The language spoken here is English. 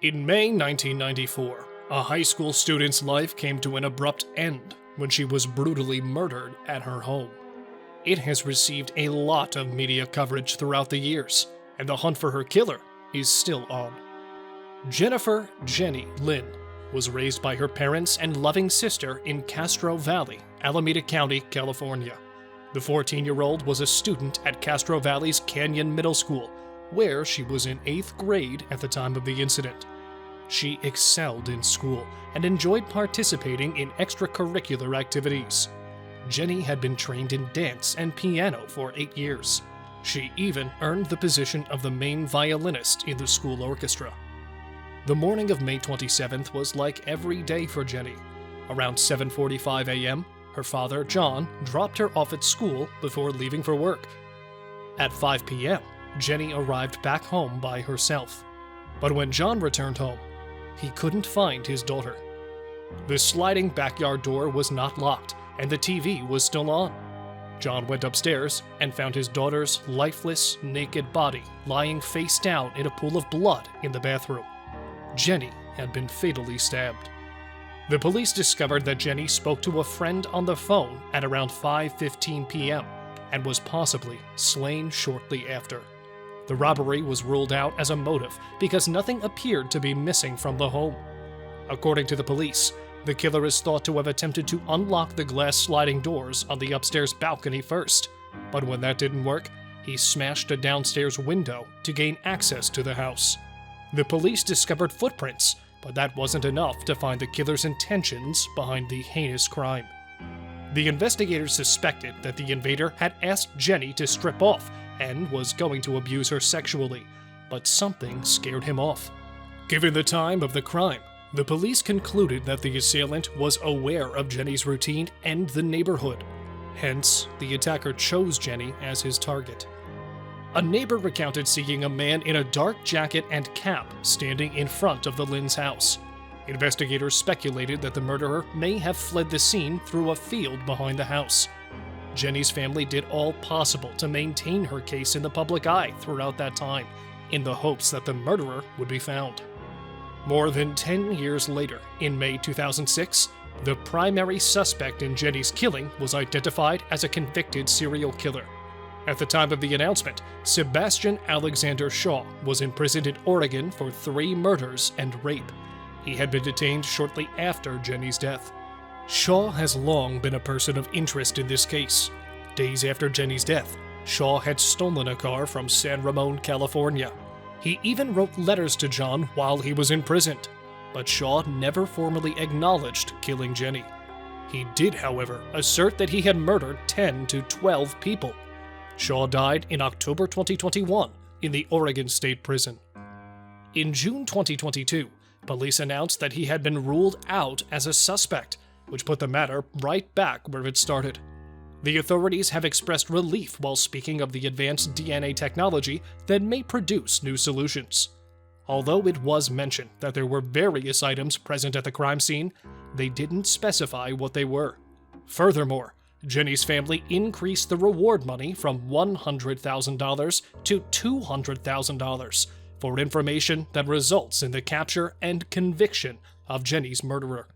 In May 1994, a high school student's life came to an abrupt end when she was brutally murdered at her home. It has received a lot of media coverage throughout the years, and the hunt for her killer is still on. Jenny Lin was raised by her parents and loving sister in Castro Valley, Alameda County, California. The 14-year-old was a student at Castro Valley's Canyon Middle School, where she was in 8th grade at the time of the incident. She excelled in school and enjoyed participating in extracurricular activities. Jenny had been trained in dance and piano for 8 years. She even earned the position of the main violinist in the school orchestra. The morning of May 27th was like every day for Jenny. Around 7:45 a.m., her father, John, dropped her off at school before leaving for work. At 5 p.m., Jenny arrived back home by herself. But when John returned home, he couldn't find his daughter. The sliding backyard door was not locked, and the TV was still on. John went upstairs and found his daughter's lifeless, naked body lying face down in a pool of blood in the bathroom. Jenny had been fatally stabbed. The police discovered that Jenny spoke to a friend on the phone at around 5:15 p.m. and was possibly slain shortly after. The robbery was ruled out as a motive because nothing appeared to be missing from the home. According to the police, the killer is thought to have attempted to unlock the glass sliding doors on the upstairs balcony first, but when that didn't work, he smashed a downstairs window to gain access to the house. The police discovered footprints, but that wasn't enough to find the killer's intentions behind the heinous crime. The investigators suspected that the invader had asked Jenny to strip off and was going to abuse her sexually, but something scared him off. Given the time of the crime, the police concluded that the assailant was aware of Jenny's routine and the neighborhood. Hence, the attacker chose Jenny as his target. A neighbor recounted seeing a man in a dark jacket and cap standing in front of the Lin's house. Investigators speculated that the murderer may have fled the scene through a field behind the house. Jenny's family did all possible to maintain her case in the public eye throughout that time, in the hopes that the murderer would be found. More than 10 years later, in May 2006, the primary suspect in Jenny's killing was identified as a convicted serial killer. At the time of the announcement, Sebastian Alexander Shaw was imprisoned in Oregon for 3 murders and rape. He had been detained shortly after Jenny's death. Shaw has long been a person of interest in this case. Days after Jenny's death, Shaw had stolen a car from San Ramon, California. He even wrote letters to John while he was imprisoned, but Shaw never formally acknowledged killing Jenny. He did, however, assert that he had murdered 10 to 12 people. Shaw died in October 2021 in the Oregon State Prison. In June 2022, police announced that he had been ruled out as a suspect, which put the matter right back where it started. The authorities have expressed relief while speaking of the advanced DNA technology that may produce new solutions. Although it was mentioned that there were various items present at the crime scene, they didn't specify what they were. Furthermore, Jenny's family increased the reward money from $100,000 to $200,000 for information that results in the capture and conviction of Jenny's murderer.